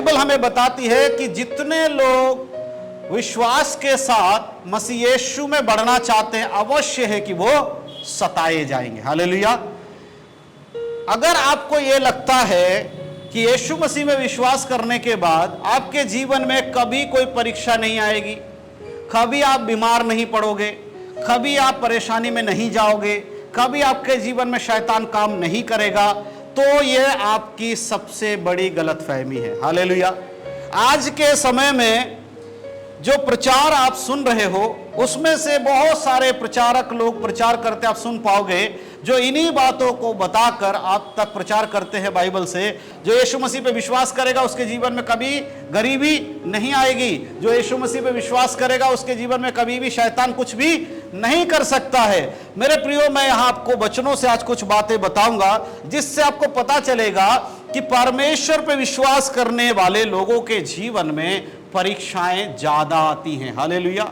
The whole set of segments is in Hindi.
बाइबल हमें बताती है कि जितने लोग विश्वास के साथ मसीह यीशु में बढ़ना चाहते हैं, अवश्य है कि वो सताए जाएंगे। हालेलुया। अगर आपको यह लगता है कि यीशु मसीह में विश्वास करने के बाद आपके जीवन में कभी कोई परीक्षा नहीं आएगी, कभी आप बीमार नहीं पड़ोगे, कभी आप परेशानी में नहीं जाओगे, कभी आपके जीवन में शैतान काम नहीं करेगा, तो यह आपकी सबसे बड़ी गलतफहमी है। हालेलुया। आज के समय में जो प्रचार आप सुन रहे हो, उसमें से बहुत सारे प्रचारक लोग प्रचार करते आप सुन पाओगे, जो इन्हीं बातों को बताकर आप तक प्रचार करते हैं बाइबल से। जो यीशु मसीह पे विश्वास करेगा उसके जीवन में कभी गरीबी नहीं आएगी, जो यीशु मसीह पे विश्वास करेगा उसके जीवन में कभी भी शैतान कुछ भी नहीं कर सकता है। मेरे प्रियो, मैं यहाँ आपको वचनों से आज कुछ बातें बताऊंगा जिससे आपको पता चलेगा कि परमेश्वर पे विश्वास करने वाले लोगों के जीवन में परीक्षाएं ज्यादा आती हैं। हालेलुया।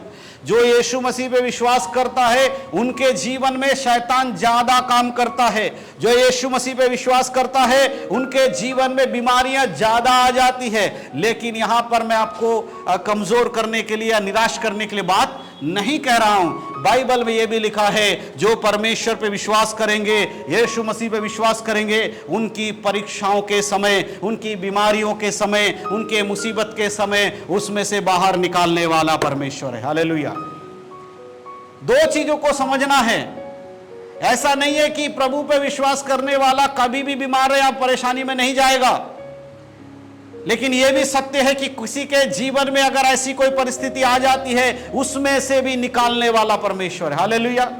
जो यीशु मसीह पे विश्वास करता है उनके जीवन में शैतान ज्यादा काम करता है। जो यीशु मसीह पे विश्वास करता है उनके जीवन में बीमारियां ज्यादा आ जाती है। लेकिन यहां पर मैं आपको कमजोर करने के लिए या निराश करने के लिए बात नहीं कह रहा हूं। बाइबल में यह भी लिखा है, जो परमेश्वर पे विश्वास करेंगे, यीशु मसीह पे विश्वास करेंगे, उनकी परीक्षाओं के समय, उनकी बीमारियों के समय, उनके मुसीबत के समय उसमें से बाहर निकालने वाला परमेश्वर है। हालेलुया। दो चीजों को समझना है। ऐसा नहीं है कि प्रभु पे विश्वास करने वाला कभी भी बीमार या परेशानी में नहीं जाएगा, लेकिन यह भी सत्य है कि किसी के जीवन में अगर ऐसी कोई परिस्थिति आ जाती है उसमें से भी निकालने वाला परमेश्वर है। हालेलुया।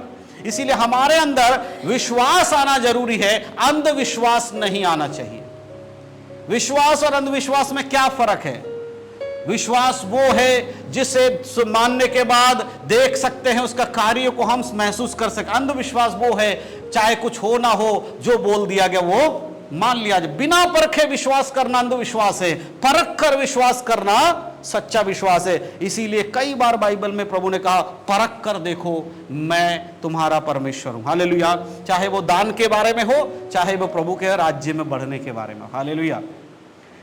इसीलिए हमारे अंदर विश्वास आना जरूरी है, अंधविश्वास नहीं आना चाहिए। विश्वास और अंधविश्वास में क्या फर्क है? विश्वास वो है जिसे मानने के बाद देख सकते हैं, उसका कार्य को हम महसूस कर सकते। अंधविश्वास वो है चाहे कुछ हो ना हो, जो बोल दिया गया वो मान लिया जाए। बिना परखे विश्वास करना अंधविश्वास है, परख कर विश्वास करना सच्चा विश्वास है। इसीलिए कई बार बाइबल में प्रभु ने कहा, परख कर देखो मैं तुम्हारा परमेश्वर हूं। हालेलुया। चाहे वो दान के बारे में हो, चाहे वो प्रभु के राज्य में बढ़ने के बारे में। हालेलुया।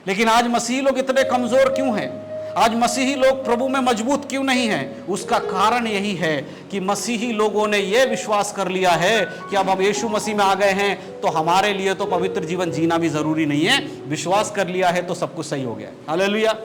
लेकिन आज मसीही लोग इतने कमजोर क्यों हैं? आज मसीही लोग प्रभु में मजबूत क्यों नहीं हैं? उसका कारण यही है कि मसीही लोगों ने यह विश्वास कर लिया है कि अब हम यीशु मसीह में आ गए हैं तो हमारे लिए तो पवित्र जीवन जीना भी जरूरी नहीं है। विश्वास कर लिया है तो सब कुछ सही हो गया। हालेलुया।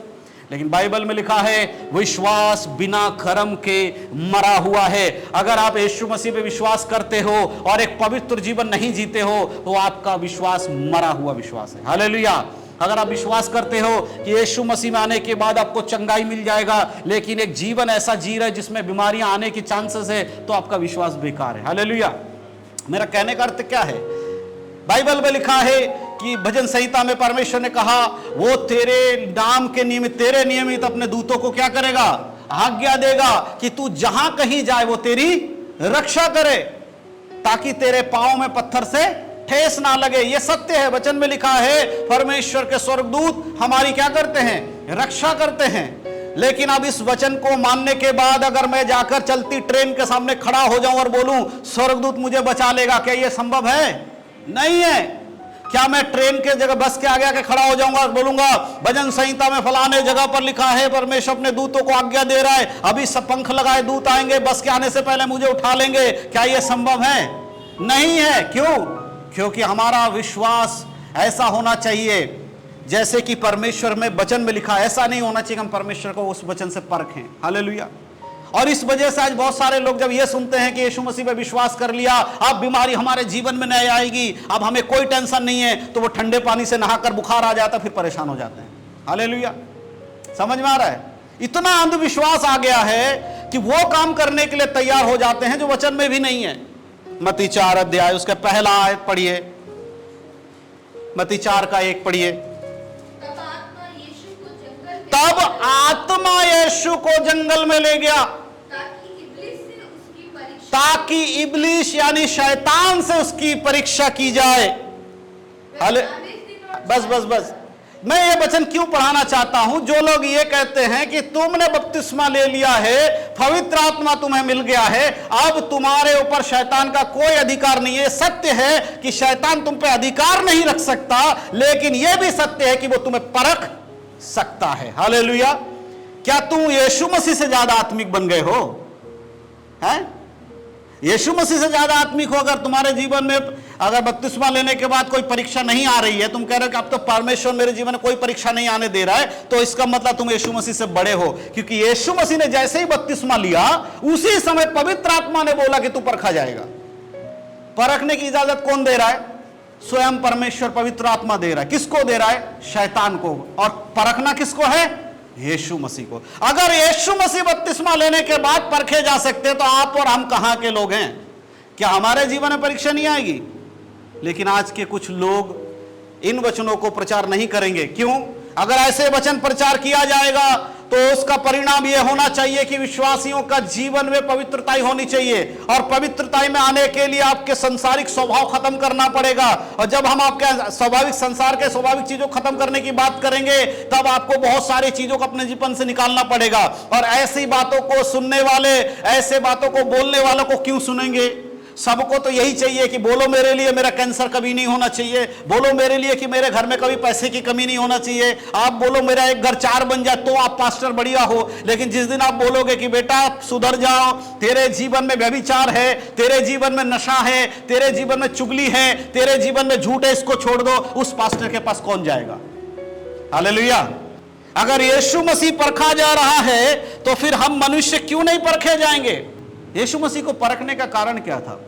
लेकिन बाइबल में लिखा है, विश्वास बिना कर्म के मरा हुआ है। अगर आप यीशु मसीह पे विश्वास करते हो और एक पवित्र जीवन नहीं जीते हो तो आपका विश्वास मरा हुआ विश्वास है। हालेलुया। अगर आप विश्वास करते हो कि यीशु मसीह में आने के बाद आपको चंगाई मिल जाएगा, लेकिन एक जीवन ऐसा जी रहे जिसमें बीमारियां आने की चांसेस है, तो आपका विश्वास बेकार है। हालेलुया। मेरा कहने का अर्थ क्या है? बाइबल में लिखा है कि भजन संहिता में परमेश्वर ने कहा, वो तेरे नाम के नियमित, तेरे नियमित अपने दूतों को क्या करेगा? आज्ञा देगा कि तू जहां कहीं जाए वो तेरी रक्षा करे, ताकि तेरे पांव में पत्थर से ठेस ना लगे। ये सत्य है, वचन में लिखा है परमेश्वर के स्वर्गदूत हमारी क्या करते हैं? रक्षा करते हैं। लेकिन अब इस वचन को मानने के बाद अगर मैं जाकर चलती ट्रेन के सामने खड़ा हो जाऊं और बोलूं स्वर्गदूत मुझे बचा लेगा, क्या यह संभव है? नहीं है। क्या मैं ट्रेन के जगह बस के आगे आके खड़ा हो जाऊंगा और बोलूंगा भजन संहिता में फलाने जगह पर लिखा है परमेश्वर अपने दूतों को आज्ञा दे रहा है, अभी सब पंख लगाए दूत आएंगे, बस के आने से पहले मुझे उठा लेंगे? क्या यह संभव है? नहीं है। क्यों? क्योंकि हमारा विश्वास ऐसा होना चाहिए जैसे कि परमेश्वर में वचन में लिखा। ऐसा नहीं होना चाहिए कि हम परमेश्वर को उस वचन से परखें। हालेलुया। और इस वजह से आज बहुत सारे लोग जब ये सुनते हैं कि यीशु मसीह पे विश्वास कर लिया, अब बीमारी हमारे जीवन में नहीं आएगी, अब हमें कोई टेंशन नहीं है, तो वो ठंडे पानी से नहाकर बुखार आ जाता, फिर परेशान हो जाते हैं। हालेलुया। समझ में आ रहा है? इतना अंधविश्वास आ गया है कि वो काम करने के लिए तैयार हो जाते हैं जो वचन में भी नहीं है। मत्ती 4 अध्याय उसका पहला आयत पढ़िए। मत्ती 4 का 1 पढ़िए। तब आत्मा यीशु को जंगल में ले गया ताकि इब्लीस यानी शैतान से उसकी परीक्षा की जाए। बस बस बस, मैं ये वचन क्यों पढ़ाना चाहता हूं? जो लोग ये कहते हैं कि तुमने बपतिस्मा ले लिया है, पवित्र आत्मा तुम्हें मिल गया है, अब तुम्हारे ऊपर शैतान का कोई अधिकार नहीं है। सत्य है कि शैतान तुम पे अधिकार नहीं रख सकता, लेकिन यह भी सत्य है कि वो तुम्हें परख सकता है। हालेलुया। क्या तुम यीशु मसीह से ज्यादा आत्मिक बन गए हो? हैं? यीशु मसीह से ज्यादा आत्मिक हो अगर तुम्हारे जीवन में, अगर बपतिस्मा लेने के बाद कोई परीक्षा नहीं आ रही है, तुम कह रहे हो कि अब तो परमेश्वर मेरे जीवन में कोई परीक्षा नहीं आने दे रहा है, तो इसका मतलब तुम यीशु मसीह से बड़े हो। क्योंकि यीशु मसीह ने जैसे ही बपतिस्मा लिया उसी समय पवित्र आत्मा ने बोला कि तू परखा जाएगा। परखने की इजाजत कौन दे रहा है? स्वयं परमेश्वर पवित्र आत्मा दे रहा है। किसको दे रहा है? शैतान को। और परखना किसको है? यीशु मसीह को। अगर यीशु मसीह बपतिस्मा लेने के बाद परखे जा सकते तो आप और हम कहां के लोग हैं? क्या हमारे जीवन में परीक्षा नहीं आएगी? लेकिन आज के कुछ लोग इन वचनों को प्रचार नहीं करेंगे। क्यों? अगर ऐसे वचन प्रचार किया जाएगा तो उसका परिणाम यह होना चाहिए कि विश्वासियों का जीवन में पवित्रता होनी चाहिए, और पवित्रता में आने के लिए आपके सांसारिक स्वभाव खत्म करना पड़ेगा। और जब हम आपके स्वाभाविक संसार के स्वाभाविक चीजों खत्म करने की बात करेंगे तब आपको बहुत सारी चीजों को अपने जीवन से निकालना पड़ेगा। और ऐसी बातों को सुनने वाले, ऐसे बातों को बोलने वालों को क्यों सुनेंगे? सबको तो यही चाहिए कि बोलो मेरे लिए मेरा कैंसर कभी नहीं होना चाहिए, बोलो मेरे लिए कि मेरे घर में कभी पैसे की कमी नहीं होना चाहिए, आप बोलो मेरा एक घर 4 बन जाए तो आप पास्टर बढ़िया हो। लेकिन जिस दिन आप बोलोगे कि बेटा सुधर जाओ, तेरे जीवन में व्यभिचार है, तेरे जीवन में नशा है, तेरे जीवन में चुगली है, तेरे जीवन में झूठ है, इसको छोड़ दो, उस पास्टर के पास कौन जाएगा? हालेलुया। अगर यीशु मसीह परखा जा रहा है तो फिर हम मनुष्य क्यों नहीं परखे जाएंगे? यीशु मसीह को परखने का कारण क्या था?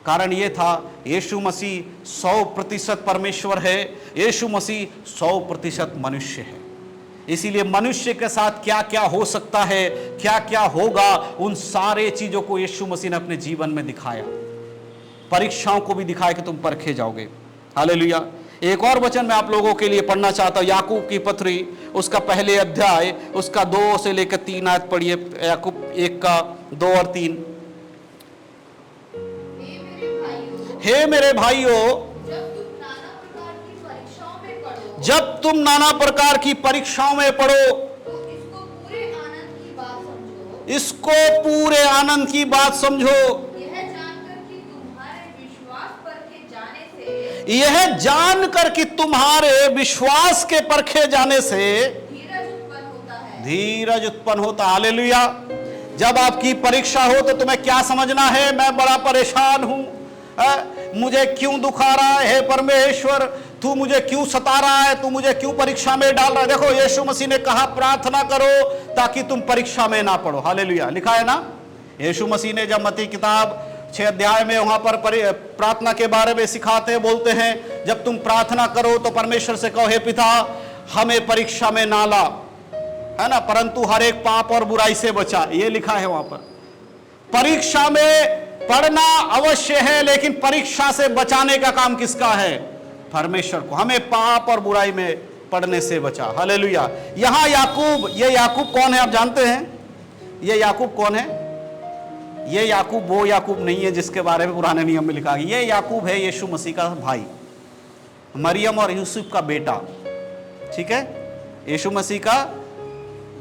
कारण यह था यीशु मसीह 100% परमेश्वर है, यीशु मसीह 100% मनुष्य है। इसीलिए मनुष्य के साथ क्या क्या हो सकता है, क्या क्या होगा, उन सारे चीजों को यीशु मसीह ने अपने जीवन में दिखाया। परीक्षाओं को भी दिखाया कि तुम परखे जाओगे। हालेलुया। एक और वचन मैं आप लोगों के लिए पढ़ना चाहता हूं, याकूब की पत्री, उसका पहले अध्याय, उसका 2 से लेकर 3 आयत पढ़िए। याकूब 1 का 2 और 3। हे मेरे भाइयों, जब तुम नाना प्रकार की परीक्षाओं में पड़ो तो इसको पूरे आनंद की बात समझो। इसको पूरे आनंद की बात समझो। यह जानकर कि तुम्हारे विश्वास पर के यह जानकर कि तुम्हारे विश्वास के परखे जाने से जाने से धीरज उत्पन्न होता है। धीरज उत्पन्न होता। हालेलुया। जब आपकी परीक्षा हो तो तुम्हें क्या समझना है? मैं बड़ा परेशान हूं, मुझे क्यों दुख आ रहा है? हे परमेश्वर, तू मुझे क्यों सता रहा है? तू मुझे क्यों परीक्षा में डाल रहा है? देखो यीशु मसीह ने कहा प्रार्थना करो ताकि तुम परीक्षा में ना पड़ो। हालेलुया। लिखा है ना, यीशु मसीह ने जब मत्ती किताब 6 अध्याय में वहां पर प्रार्थना के बारे में सिखाते बोलते हैं, जब तुम प्रार्थना करो तो परमेश्वर से कहो, हे पिता हमें परीक्षा में ना ला, है ना, परंतु हर एक पाप और बुराई से बचा। ये लिखा है वहां पर। परीक्षा में पढ़ना अवश्य है, लेकिन परीक्षा से बचाने का काम किसका है? परमेश्वर को। हमें पाप और बुराई में पढ़ने से बचा। हालेलुया। यहां याकूब, ये याकूब कौन है आप जानते हैं? ये याकूब कौन है? ये याकूब वो याकूब नहीं है जिसके बारे में पुराने नियम में लिखा गया। ये याकूब है यीशु मसीह का भाई, मरियम और यूसुफ का बेटा। ठीक है, यीशु मसीह का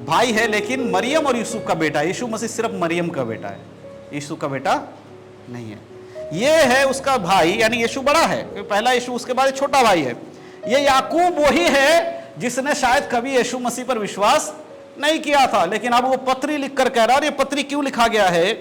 भाई है लेकिन मरियम और यूसुफ का बेटा। यीशु मसीह सिर्फ मरियम का बेटा है, यीशु का बेटा नहीं है। ये है उसका भाई, यानी यीशु बड़ा है, पहला यीशु, उसके बाद छोटा भाई है। ये याकूब वही है जिसने शायद कभी यीशु मसीह पर विश्वास नहीं किया था, लेकिन अब वो पत्री लिखकर कह रहा है। और ये पत्री क्यों लिखा गया है?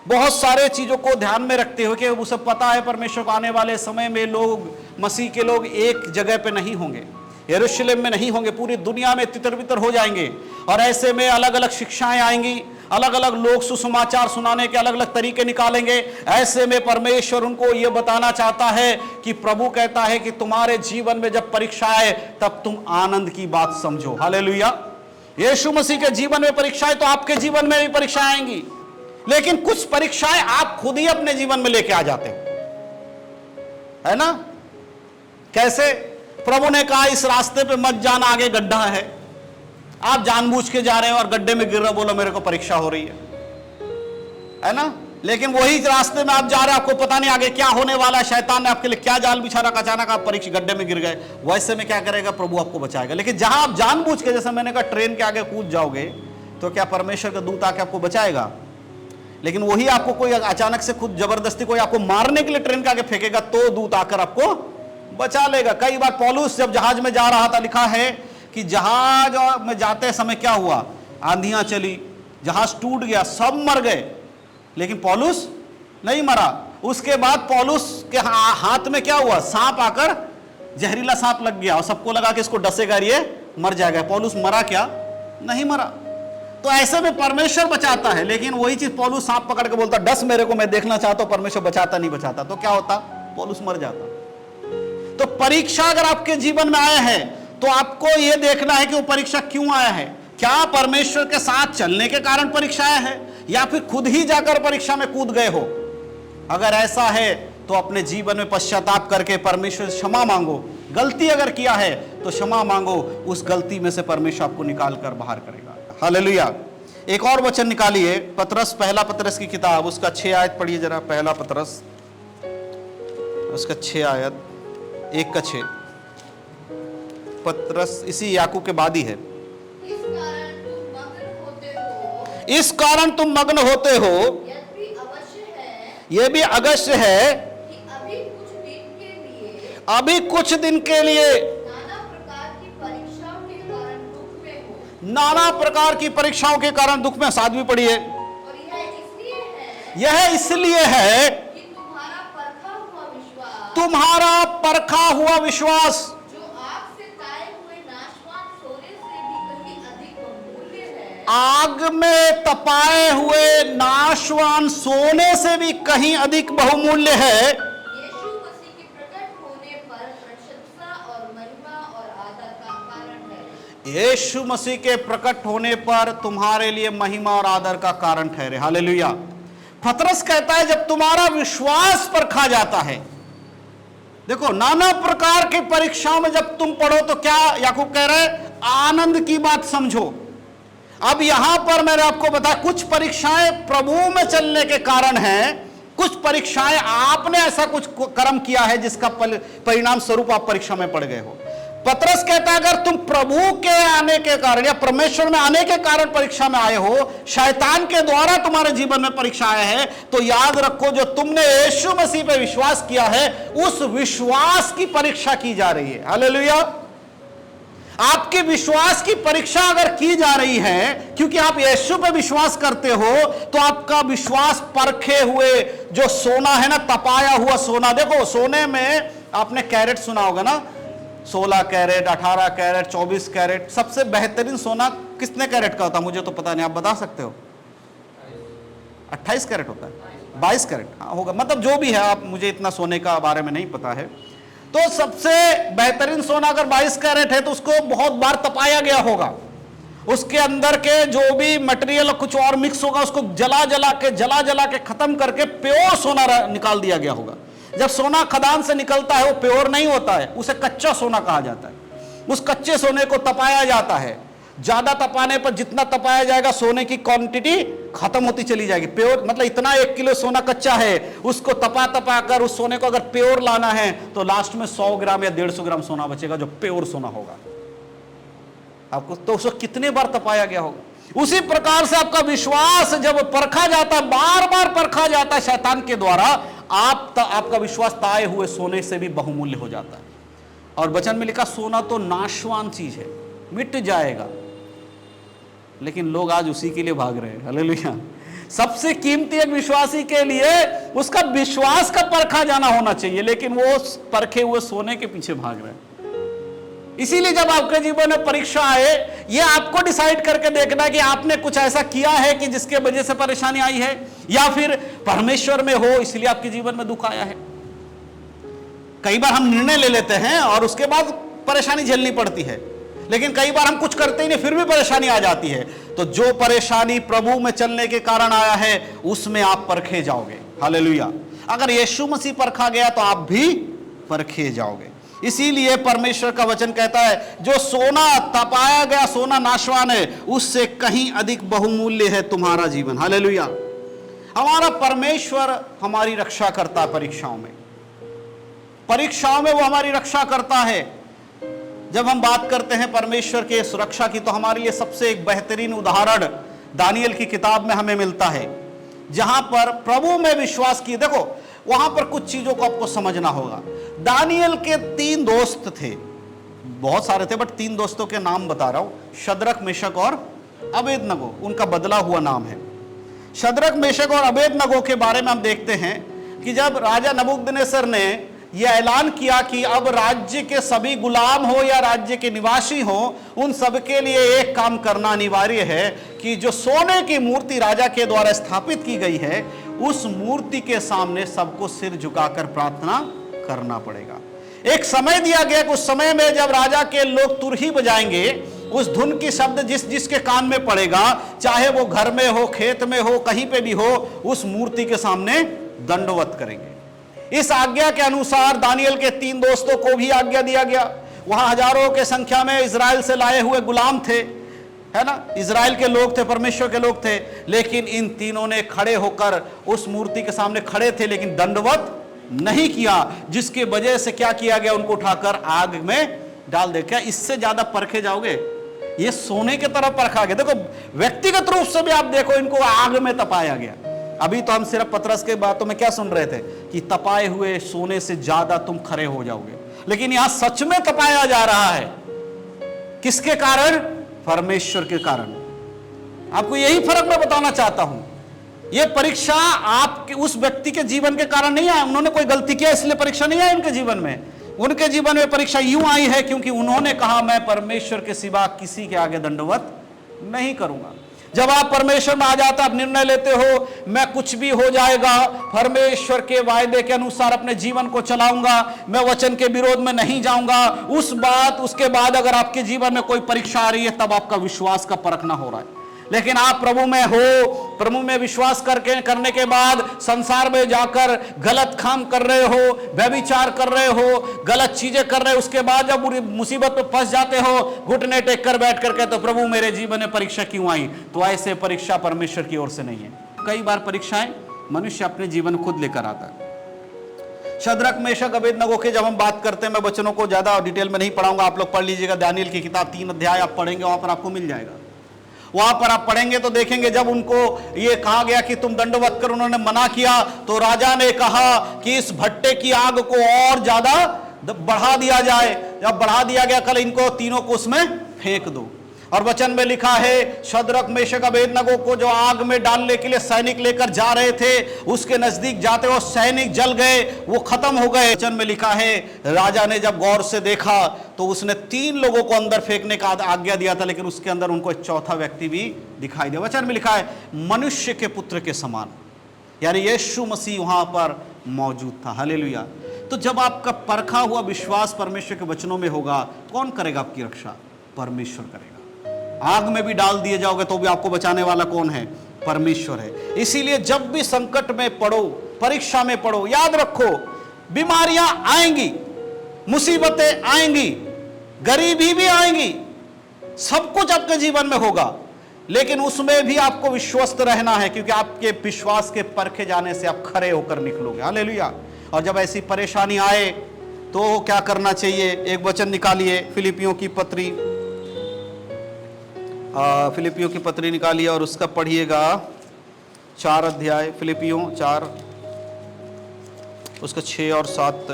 बहुत सारे चीजों को ध्यान में रखते हुए कि उसे पता है परमेश्वर को आने वाले समय में लोग, मसीह के लोग एक जगह पे नहीं होंगे, यरूशलेम में नहीं होंगे, पूरी दुनिया में तितर बितर हो जाएंगे। और ऐसे में अलग अलग शिक्षाएं आएंगी, अलग अलग लोग सुसमाचार सुनाने के अलग अलग तरीके निकालेंगे। ऐसे में परमेश्वर उनको यह बताना चाहता है कि प्रभु कहता है कि तुम्हारे जीवन में जब परीक्षा आए तब तुम आनंद की बात समझो। हालेलुया। यीशु मसीह के जीवन में परीक्षाएं तो आपके जीवन में भी परीक्षाएं आएंगी, लेकिन कुछ परीक्षाएं आप खुद ही अपने जीवन में लेके आ जाते हो, है ना। कैसे? प्रभु ने कहा इस रास्ते पे मत जाना, आगे गड्ढा है, आप जानबूझ के जा रहे हो और गड्ढे में गिर रहे हो, बोलो मेरे को परीक्षा हो रही है ना। लेकिन वही रास्ते में आप जा रहे हो, आपको पता नहीं आगे क्या होने वाला है, शैतान ने आपके लिए क्या जाल बिछा रखा, अचानक आप परीक्षा गड्ढे में गिर गए। वैसे में क्या करेगा? प्रभु आपको बचाएगा। लेकिन जहां आप जानबूझ के, जैसे मैंने कहा, ट्रेन के आगे कूद जाओगे तो क्या परमेश्वर का दूत आके आपको बचाएगा? लेकिन वही आपको कोई अचानक से खुद जबरदस्ती कोई आपको मारने के लिए ट्रेन के आगे फेंकेगा तो दूत आकर आपको बचा लेगा। कई बार पौलुस जब जहाज में जा रहा था, लिखा है कि जहाज में जाते समय क्या हुआ, आंधियां चली, जहाज टूट गया, सब मर गए, लेकिन पौलुस नहीं मरा। उसके बाद पौलुस के हाथ में क्या हुआ, सांप आकर, जहरीला सांप लग गया और सबको लगा कि इसको डसेगा ये मर जाएगा। पौलुस मरा क्या, नहीं मरा। तो ऐसे में परमेश्वर बचाता है, लेकिन वही चीज पौलुस सांप पकड़ के बोलता डस मेरे को, मैं देखना चाहता हूं, परमेश्वर बचाता नहीं बचाता, तो क्या होता, पौलुस मर जाता। तो परीक्षा अगर आपके जीवन में आया है तो आपको यह देखना है कि वो परीक्षा क्यों आया है। क्या परमेश्वर के साथ चलने के कारण परीक्षा आया है, या फिर खुद ही जाकर परीक्षा में कूद गए हो। अगर ऐसा है तो अपने जीवन में पश्चाताप करके परमेश्वर से क्षमा मांगो। गलती अगर किया है तो क्षमा मांगो, उस गलती में से परमेश्वर आपको निकाल कर बाहर करेगा। हालेलुया। एक और वचन निकालिए, पतरस, पहला पतरस की किताब, उसका 6 आयत पढ़िए जरा। पहला पतरस उसका 6 आयत, 1 का 6। पतरस इसी याकूब के बाद ही है। इस कारण तुम मग्न होते हो, यह भी अवश्य है कि अभी कुछ दिन के लिए नाना प्रकार की परीक्षाओं के कारण दुख में, साथ भी पढ़िए। यह इसलिए है कि तुम्हारा परखा हुआ विश्वास आग में तपाए हुए नाशवान सोने से भी कहीं अधिक बहुमूल्य है। यीशु मसीह के प्रकट होने पर प्रशंसा और महिमा और आदर का कारण है। यीशु मसीह के प्रकट होने पर तुम्हारे लिए महिमा और आदर का कारण ठहरे। हालेलुया। पतरस कहता है जब तुम्हारा विश्वास परखा जाता है, देखो नाना प्रकार की परीक्षाओं में जब तुम पढ़ो तो क्या याकूब कह रहा है, आनंद की बात समझो। अब यहां पर मैंने आपको बताया कुछ परीक्षाएं प्रभु में चलने के कारण हैं, कुछ परीक्षाएं आपने ऐसा कुछ कर्म किया है जिसका परिणाम स्वरूप आप परीक्षा में पड़ गए हो। पतरस कहता है अगर तुम प्रभु के आने के कारण या परमेश्वर में आने के कारण परीक्षा में आए हो, शैतान के द्वारा तुम्हारे जीवन में परीक्षा आया है, तो याद रखो जो तुमने यीशु मसीह पे विश्वास किया है उस विश्वास की परीक्षा की जा रही है। हालेलुया। आपके विश्वास की परीक्षा अगर की जा रही है क्योंकि आप यीशु पे विश्वास करते हो, तो आपका विश्वास परखे हुए जो सोना है ना, तपाया हुआ सोना। देखो सोने में आपने कैरेट सुना होगा ना, 16 कैरेट, 18 कैरेट, 24 कैरेट। सबसे बेहतरीन सोना कितने कैरेट का होता है, मुझे तो पता नहीं, आप बता सकते हो? 28 कैरेट होता है, 22 कैरेट होगा, मतलब जो भी है, आप, मुझे इतना सोने का बारे में नहीं पता है। तो सबसे बेहतरीन सोना अगर 22 कैरेट है तो उसको बहुत बार तपाया गया होगा, उसके अंदर के जो भी मटेरियल कुछ और मिक्स होगा उसको जला जला के खत्म करके प्योर सोना निकाल दिया गया होगा। जब सोना खदान से निकलता है वो प्योर नहीं होता है, उसे कच्चा सोना कहा जाता है। उस कच्चे सोने को तपाया जाता है, ज्यादा तपाने पर जितना तपाया जाएगा सोने की क्वांटिटी खत्म होती चली जाएगी। प्योर मतलब इतना 1 किलो सोना कच्चा है, उसको तपा कर उस सोने को अगर प्योर लाना है तो लास्ट में 100 ग्राम या 150 ग्राम सोना बचेगा जो प्योर सोना होगा। आपको तो उसको कितने बार तपाया गया होगा। उसी प्रकार से आपका विश्वास जब परखा जाता है, बार बार परखा जाता है शैतान के द्वारा, आपका विश्वास ताए हुए सोने से भी बहुमूल्य हो जाता है। और वचन में लिखा सोना तो नाशवान चीज है, मिट जाएगा, लेकिन लोग आज उसी के लिए भाग रहे हैं। हालेलुया। सबसे कीमती एक विश्वासी के लिए उसका विश्वास का परखा जाना होना चाहिए, लेकिन वो परखे हुए सोने के पीछे भाग रहे हैं। इसीलिए जब आपके जीवन में परीक्षा आए, ये आपको डिसाइड करके देखना कि आपने कुछ ऐसा किया है कि जिसके वजह से परेशानी आई है, या फिर परमेश्वर में हो इसलिए आपके जीवन में दुख आया है। कई बार हम निर्णय ले लेते हैं और उसके बाद परेशानी झेलनी पड़ती है, लेकिन कई बार हम कुछ करते ही नहीं फिर भी परेशानी आ जाती है। तो जो परेशानी प्रभु में चलने के कारण आया है उसमें आप परखे जाओगे। हालेलुया। अगर यीशु मसीह परखा गया तो आप भी परखे जाओगे। इसीलिए परमेश्वर का वचन कहता है जो सोना तपाया गया सोना नाशवान है, उससे कहीं अधिक बहुमूल्य है तुम्हारा जीवन। हालेलुया। हमारा परमेश्वर हमारी रक्षा करता है परीक्षाओं में वो हमारी रक्षा करता है। जब हम बात करते हैं परमेश्वर के सुरक्षा की, तो हमारे लिए सबसे एक बेहतरीन उदाहरण दानियल की किताब में हमें मिलता है। जहां पर प्रभु में विश्वास किए। देखो वहां पर कुछ चीजों को आपको समझना होगा। दानियल के 3 दोस्त थे, बहुत सारे थे बट 3 दोस्तों के नाम बता रहा हूं, शद्रक, मेशक और अबेदनगो, उनका बदला हुआ नाम है। शद्रक, मेशक और अबेदनगो के बारे में हम देखते हैं कि जब राजा नबूकदनेस्सर ने यह ऐलान किया कि अब राज्य के सभी गुलाम हो या राज्य के निवासी हो, उन सबके लिए एक काम करना अनिवार्य है कि जो सोने की मूर्ति राजा के द्वारा स्थापित की गई है, उस मूर्ति के सामने सबको सिर झुकाकर प्रार्थना करना पड़ेगा। एक समय दिया गया कि उस समय में जब राजा के लोग तुरही बजाएंगे, उस धुन की शब्द जिसके कान में पड़ेगा, चाहे वो घर में हो, खेत में हो, कहीं पे भी हो, उस मूर्ति के सामने दंडवत करेंगे। इस आज्ञा के अनुसार दानियल के 3 दोस्तों को भी आज्ञा दिया गया। वहां हजारों के संख्या में इजराइल से लाए हुए गुलाम थे, है ना, इजराइल के लोग थे, परमेश्वर के लोग थे, लेकिन इन तीनों ने खड़े होकर उस मूर्ति के सामने खड़े थे, लेकिन दंडवत नहीं किया, जिसके वजह से क्या किया गया, उनको उठाकर आग में डाल दे। क्या इससे ज्यादा परखे जाओगे? ये सोने की तरह परखा गया। देखो व्यक्तिगत रूप से भी आप देखो, इनको आग में तपाया गया। अभी तो हम सिर्फ पतरस के बातों में क्या सुन रहे थे कि तपाए हुए सोने से ज्यादा तुम खरे हो जाओगे, लेकिन यहां सच में तपाया जा रहा है। किसके कारण? परमेश्वर के कारण। आपको यही फर्क मैं बताना चाहता हूं। यह परीक्षा आपके उस व्यक्ति के जीवन के कारण नहीं आई, उन्होंने कोई गलती किया इसलिए परीक्षा नहीं आई उनके जीवन में। उनके जीवन में परीक्षा यूं आई है क्योंकि उन्होंने कहा मैं परमेश्वर के सिवा किसी के आगे दंडवत नहीं करूंगा। जब आप परमेश्वर में आ जाते, आप निर्णय लेते हो मैं कुछ भी हो जाएगा, परमेश्वर के वायदे के अनुसार अपने जीवन को चलाऊंगा, मैं वचन के विरोध में नहीं जाऊंगा, उसके बाद अगर आपके जीवन में कोई परीक्षा आ रही है, तब आपका विश्वास का परखना हो रहा है। लेकिन आप प्रभु में हो, प्रभु में विश्वास करने के बाद संसार में जाकर गलत काम कर रहे हो, व्यभिचार कर रहे हो, गलत चीजें कर रहे हो, उसके बाद जब मुसीबत में फंस जाते हो, घुटने टेक कर बैठ कर कहते हो प्रभु मेरे जीवन में परीक्षा क्यों आई? तो ऐसे परीक्षा परमेश्वर की ओर से नहीं है। कई बार परीक्षाएं मनुष्य अपने जीवन खुद लेकर आता है। शद्रक, मेशक, अबेदनगो के जब हम बात करते हैं, मैं वचनों को ज्यादा डिटेल में नहीं पढ़ाऊंगा, आप लोग पढ़ लीजिएगा। दानियल की किताब 3 अध्याय आप पढ़ेंगे, वहां पर आपको मिल जाएगा। वहां पर आप पढ़ेंगे तो देखेंगे जब उनको ये कहा गया कि तुम दंडवत कर, उन्होंने मना किया, तो राजा ने कहा कि इस भट्टे की आग को और ज्यादा बढ़ा दिया जाए। जब बढ़ा दिया गया, कल इनको तीनों को उसमें फेंक दो। और वचन में लिखा है शद्रक, मेशक, अबेदनगो को जो आग में डालने के लिए सैनिक लेकर जा रहे थे, उसके नजदीक जाते वो सैनिक जल गए, वो खत्म हो गए। वचन में लिखा है राजा ने जब गौर से देखा तो उसने 3 लोगों को अंदर फेंकने का आज्ञा दिया था, लेकिन उसके अंदर उनको एक चौथा व्यक्ति भी दिखाई दिया। वचन में लिखा है मनुष्य के पुत्र के समान, यानी यीशु मसीह वहां पर मौजूद था। हालेलुया। तो जब आपका परखा हुआ विश्वास परमेश्वर के वचनों में होगा, कौन करेगा आपकी रक्षा? परमेश्वर करेगा। आग में भी डाल दिए जाओगे तो भी आपको बचाने वाला कौन है? परमेश्वर है। इसीलिए जब भी संकट में पड़ो, परीक्षा में पड़ो, याद रखो बीमारियां आएंगी, मुसीबतें आएंगी, गरीबी भी आएंगी, सब कुछ आपके जीवन में होगा, लेकिन उसमें भी आपको विश्वस्त रहना है, क्योंकि आपके विश्वास के परखे जाने से आप खरे होकर निकलोगे। हालेलुया। और जब ऐसी परेशानी आए तो क्या करना चाहिए? एक वचन निकालिए, फिलिपियों की पत्री निकालिए और उसका पढ़िएगा 4 अध्याय, फिलिपियों 4 उसका 6 और 7,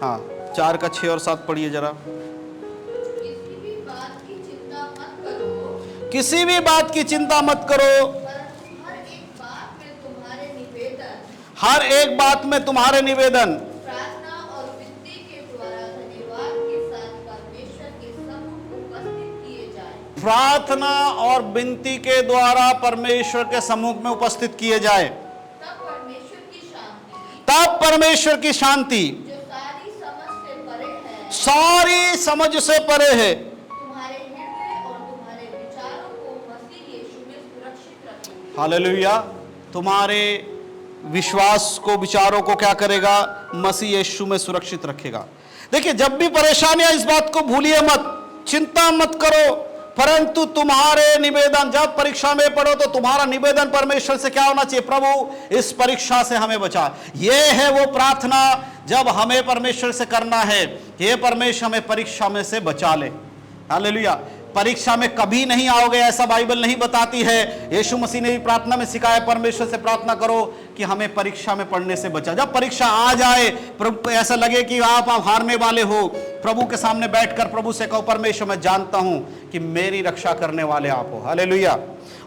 हाँ 4 का 6 और 7 पढ़िए जरा। किसी भी बात की चिंता मत करो, किसी भी बात की चिंता मत करो, परंतु हर एक बात में तुम्हारे निवेदन, हर एक बात में तुम्हारे निवेदन प्रार्थना और विनती के द्वारा धन्यवाद के साथ परमेश्वर के सम्मुख उपस्थित किए जाएं। प्रार्थना और विनती के द्वारा परमेश्वर के सम्मुख में उपस्थित किए जाए, तब परमेश्वर की शांति, तब परमेश्वर की शांति जो सारी समझ से परे है, सारी समझ से परे है, तुम्हारे हृदय और तुम्हारे विचारों को मसीह यीशु में सुरक्षित रखेगी। हालेलुया। तुम्हारे विश्वास को, विचारों को क्या करेगा? मसीह यीशु में सुरक्षित रखेगा। देखिए जब भी परेशानियां, इस बात को भूलिए मत, चिंता मत करो, परंतु तुम्हारे निवेदन, जब परीक्षा में पढ़ो तो तुम्हारा निवेदन परमेश्वर से क्या होना चाहिए? प्रभु इस परीक्षा से हमें बचा। यह है वो प्रार्थना जब हमें परमेश्वर से करना है, ये परमेश्वर हमें परीक्षा में से बचा ले। हालेलुया। परीक्षा में कभी नहीं आओगे ऐसा बाइबल नहीं बताती है। यीशु मसीह ने भी प्रार्थना में सिखाया, परमेश्वर से प्रार्थना करो कि हमें परीक्षा में पढ़ने से बचा। जब परीक्षा आ जाए, प्रभु ऐसा लगे कि आप हारने वाले हो, प्रभु के सामने बैठकर प्रभु से कहो, परमेश्वर मैं जानता हूं कि मेरी रक्षा करने वाले आप हो। हालेलुया।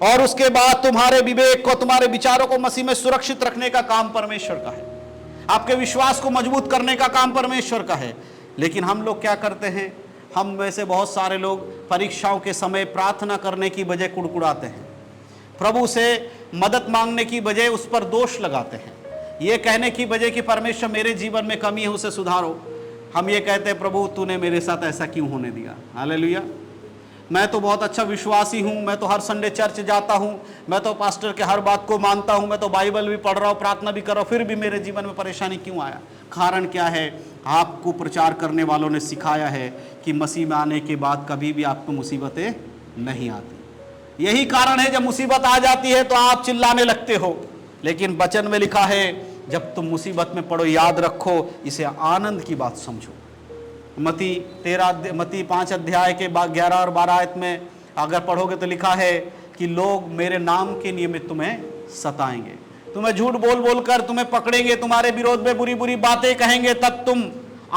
और उसके बाद तुम्हारे विवेक को, तुम्हारे विचारों को मसीह में सुरक्षित रखने का काम परमेश्वर का है। आपके विश्वास को मजबूत करने का काम परमेश्वर का है। लेकिन हम लोग क्या करते हैं, हम में से बहुत सारे लोग परीक्षाओं के समय प्रार्थना करने की बजाय कुड़कुड़ाते हैं, प्रभु से मदद मांगने की बजाय उस पर दोष लगाते हैं, ये कहने की बजाय कि परमेश्वर मेरे जीवन में कमी है उसे सुधारो, हम ये कहते हैं प्रभु तूने मेरे साथ ऐसा क्यों होने दिया। हालेलुया। मैं तो बहुत अच्छा विश्वासी हूँ, मैं तो हर संडे चर्च जाता हूँ, मैं तो पास्टर के हर बात को मानता हूँ, मैं तो बाइबल भी पढ़ रहा हूँ, प्रार्थना भी कर रहा हूँ, फिर भी मेरे जीवन में परेशानी क्यों आया। कारण क्या है, आपको प्रचार करने वालों ने सिखाया है कि मसीह में आने के बाद कभी भी आपको मुसीबतें नहीं आती। यही कारण है जब मुसीबत आ जाती है तो आप चिल्लाने लगते हो। लेकिन वचन में लिखा है जब तुम मुसीबत में पड़ो याद रखो, इसे आनंद की बात समझो। मती 5 अध्याय के 11 और 12 आयत में अगर पढ़ोगे तो लिखा है कि लोग मेरे नाम के निमित्त तुम्हें सताएंगे, तुम्हें झूठ बोल बोल कर तुम्हें पकड़ेंगे, तुम्हारे विरोध में बुरी बुरी बातें कहेंगे, तब तुम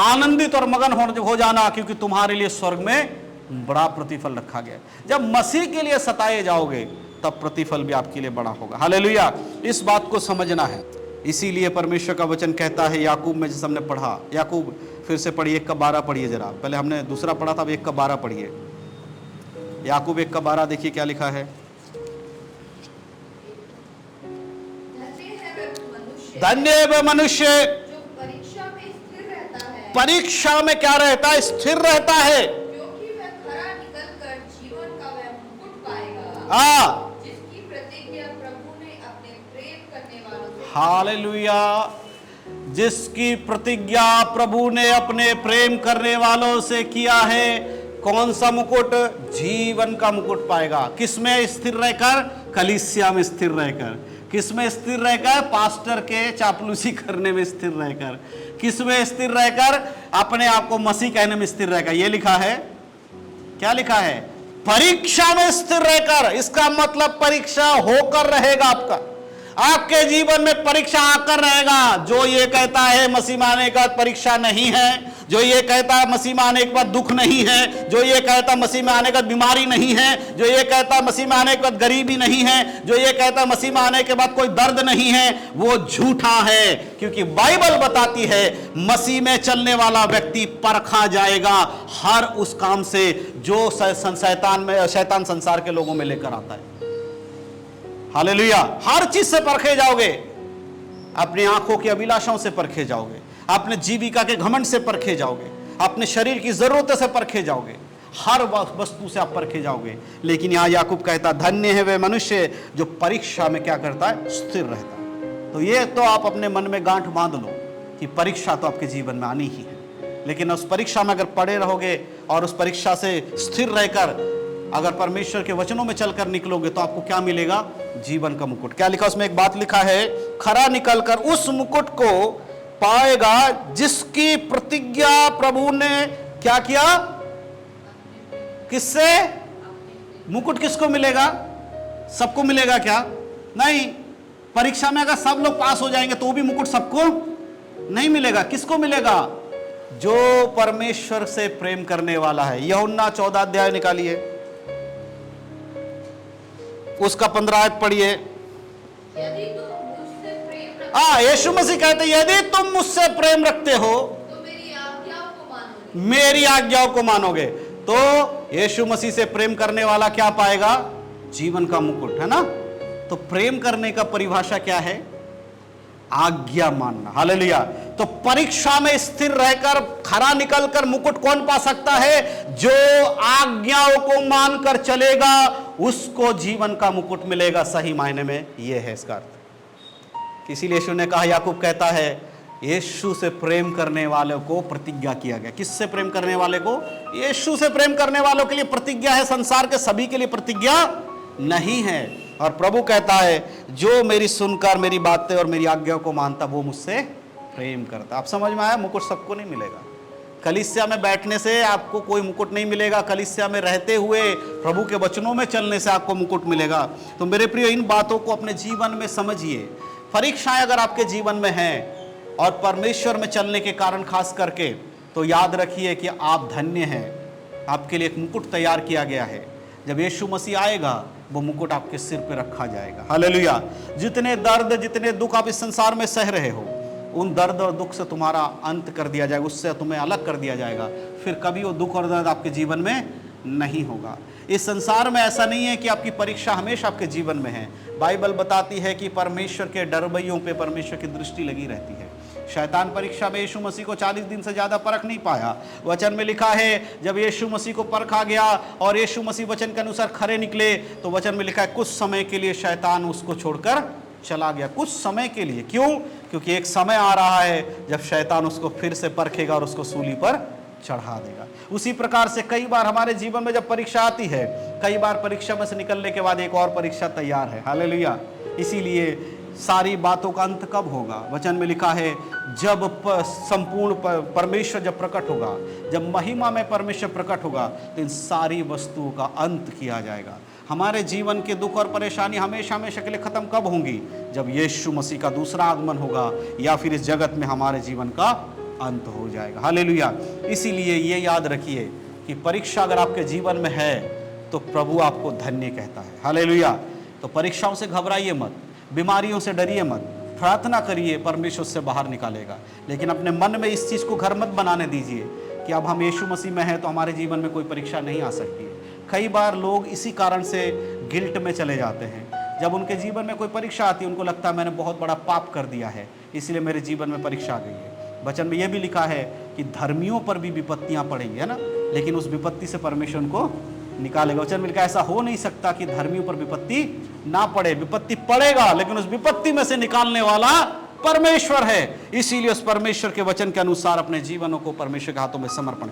आनंदित और मगन हो जाना, क्योंकि तुम्हारे लिए स्वर्ग में बड़ा प्रतिफल रखा गया। जब मसीह के लिए सताए जाओगे तब प्रतिफल भी आपके लिए बड़ा होगा। हालेलुया। इस बात को समझना है। इसीलिए परमेश्वर का वचन कहता है, याकूब में जैसे हमने पढ़ा, याकूब फिर से पढ़िए 1:12 पढ़िए जरा, पहले हमने दूसरा पढ़ा था, अब 1:12 पढ़िए। याकूब 1:12 देखिए क्या लिखा है। धन्य है वह मनुष्य जो परीक्षा में स्थिर रहता है, परीक्षा में क्या रहता है, स्थिर रहता है, क्योंकि वह खरा निकलकर जीवन का वह मुकुट पाएगा, जिसकी प्रतिज्ञा प्रभु ने अपने प्रेम करने वालों से। हालेलुया। जिसकी प्रतिज्ञा प्रभु ने अपने प्रेम करने वालों से किया है। कौन सा मुकुट? जीवन का मुकुट पाएगा। किसमें स्थिर रहकर? कलीसिया में स्थिर रहकर। किसमें स्थिर रहकर? पास्टर के चापलूसी करने में स्थिर रहकर। किसमें स्थिर रहकर? अपने आप को मसीह कहने में स्थिर रहकर। यह लिखा है, क्या लिखा है? परीक्षा में स्थिर रहकर। इसका मतलब परीक्षा होकर रहेगा आपका, आपके जीवन में परीक्षा आकर रहेगा। जो ये कहता है मसीह में आने के बाद परीक्षा नहीं है, जो ये कहता है मसीह में आने के बाद दुख नहीं है, जो ये कहता मसीह में आने के बाद बीमारी नहीं है, जो ये कहता मसीह में आने के बाद गरीबी नहीं है, जो ये कहता मसीह में आने के बाद कोई दर्द नहीं है, वो झूठा है। क्योंकि बाइबल बताती है मसीह में चलने वाला व्यक्ति परखा जाएगा हर उस काम से जो शैतान संसार के लोगों में लेकर आता है। हालेलुया। हर चीज से परखे जाओगे, अपनी आंखों की अभिलाषाओं से परखे जाओगे, अपने जीविका के घमंड से परखे जाओगे, अपने शरीर की जरूरतों से परखे जाओगे, हर वस्तु से आप परखे जाओगे। लेकिन यहां याकूब कहता धन्य है वे मनुष्य जो परीक्षा में क्या करता है? स्थिर रहता है। तो ये तो आप अपने मन में गांठ बांध लो कि परीक्षा तो आपके जीवन में आनी ही है। लेकिन उस परीक्षा में अगर पड़े रहोगे और उस परीक्षा से स्थिर रहकर अगर परमेश्वर के वचनों में चलकर निकलोगे तो आपको क्या मिलेगा? जीवन का मुकुट। क्या लिखा उसमें? एक बात लिखा है, खरा निकलकर उस मुकुट को पाएगा जिसकी प्रतिज्ञा प्रभु ने क्या किया? किससे? मुकुट किसको मिलेगा? सबको मिलेगा क्या? नहीं। परीक्षा में अगर सब लोग पास हो जाएंगे तो भी मुकुट सबको नहीं मिलेगा। किसको मिलेगा? जो परमेश्वर से प्रेम करने वाला है। यूहन्ना 14 अध्याय निकालिए, उसका 15 आयत पढ़िए। यदि तुम मुझसे प्रेम रखते यीशु मसीह कहते यदि तुम मुझसे प्रेम रखते हो तो मेरी आज्ञाओं को मानोगे। मेरी आज्ञाओं को मानोगे। तो यीशु मसीह से प्रेम करने वाला क्या पाएगा? जीवन का मुकुट, है ना। तो प्रेम करने का परिभाषा क्या है? आज्ञा मानना। हालेलुया। तो परीक्षा में स्थिर रहकर खरा निकलकर मुकुट कौन पा सकता है? जो आज्ञाओं को मानकर चलेगा उसको जीवन का मुकुट मिलेगा। सही मायने में यह है इसका अर्थ। इसीलिए यीशु ने कहा, याकूब कहता है यीशु से प्रेम करने वाले को प्रतिज्ञा किया गया। किससे प्रेम करने वाले को? यीशु से प्रेम करने वालों के लिए प्रतिज्ञा है, संसार के सभी के लिए प्रतिज्ञा नहीं है। और प्रभु कहता है जो मेरी सुनकर मेरी बातें और मेरी आज्ञा को मानता वो मुझसे प्रेम करता। आप समझ में आया? मुकुट सबको नहीं मिलेगा। कलीसिया में बैठने से आपको कोई मुकुट नहीं मिलेगा, कलीसिया में रहते हुए प्रभु के वचनों में चलने से आपको मुकुट मिलेगा। तो मेरे प्रिय, इन बातों को अपने जीवन में समझिए। परीक्षाएं अगर आपके जीवन में हैं और परमेश्वर में चलने के कारण खास करके, तो याद रखिए कि आप धन्य हैं। आपके लिए एक मुकुट तैयार किया गया है। जब यीशु मसीह आएगा, वो मुकुट आपके सिर पे रखा जाएगा। हालेलुया। जितने दर्द, जितने दुख आप इस संसार में सह रहे हो, उन दर्द और दुख से तुम्हारा अंत कर दिया जाएगा, उससे तुम्हें अलग कर दिया जाएगा। फिर कभी वो दुख और दर्द आपके जीवन में नहीं होगा। इस संसार में ऐसा नहीं है कि आपकी परीक्षा हमेशा आपके जीवन में है। बाइबल बताती है कि परमेश्वर के डरबइयों पे परमेश्वर की दृष्टि लगी रहती है। शैतान परीक्षा में यीशु मसीह को 40 दिन से ज़्यादा परख नहीं पाया। वचन में लिखा है, जब यीशु मसीह को परखा गया और यीशु मसीह वचन के अनुसार खरे निकले, तो वचन में लिखा है कुछ समय के लिए शैतान उसको छोड़कर चला गया। कुछ समय के लिए। क्यों? क्योंकि एक समय आ रहा है जब शैतान उसको फिर से परखेगा और उसको सूली पर चढ़ा देगा। उसी प्रकार से कई बार हमारे जीवन में जब परीक्षा आती है, कई बार परीक्षा में से निकलने के बाद एक और परीक्षा तैयार है। हालेलुया। इसीलिए सारी बातों का अंत कब होगा? वचन में लिखा है, जब संपूर्ण परमेश्वर जब प्रकट होगा, जब महिमा में परमेश्वर प्रकट होगा, तो इन सारी वस्तुओं का अंत किया जाएगा। हमारे जीवन के दुख और परेशानी हमेशा हमेशा के लिए खत्म कब होंगी? जब यीशु मसीह का दूसरा आगमन होगा, या फिर इस जगत में हमारे जीवन का अंत हो जाएगा। हालेलुया। इसीलिए ये याद रखिए कि परीक्षा अगर आपके जीवन में है, तो प्रभु आपको धन्य कहता है। हालेलुया। तो परीक्षाओं से घबराइए मत, बीमारियों से डरिए मत, प्रार्थना करिए, परमेश्वर से बाहर निकालेगा। लेकिन अपने मन में इस चीज़ को घर मत बनाने दीजिए कि अब हम यीशु मसीह में हैं तो हमारे जीवन में कोई परीक्षा नहीं आ सकती है। कई बार लोग इसी कारण से गिल्ट में चले जाते हैं। जब उनके जीवन में कोई परीक्षा आती है, उनको लगता है मैंने बहुत बड़ा पाप कर दिया है, इसलिए मेरे जीवन में परीक्षा आ गई है। वचन में यह भी लिखा है कि धर्मियों पर भी विपत्तियां पड़ेंगी, है ना, लेकिन उस विपत्ति से परमेश्वर उनको निकालेगा। वचन में लिखा है ऐसा हो नहीं सकता कि धर्मियों पर विपत्ति ना पड़े। विपत्ति पड़ेगा, लेकिन उस विपत्ति में से निकालने वाला परमेश्वर है। इसीलिए उस परमेश्वर के वचन के अनुसार अपने जीवनों को परमेश्वर के हाथों में समर्पण करें।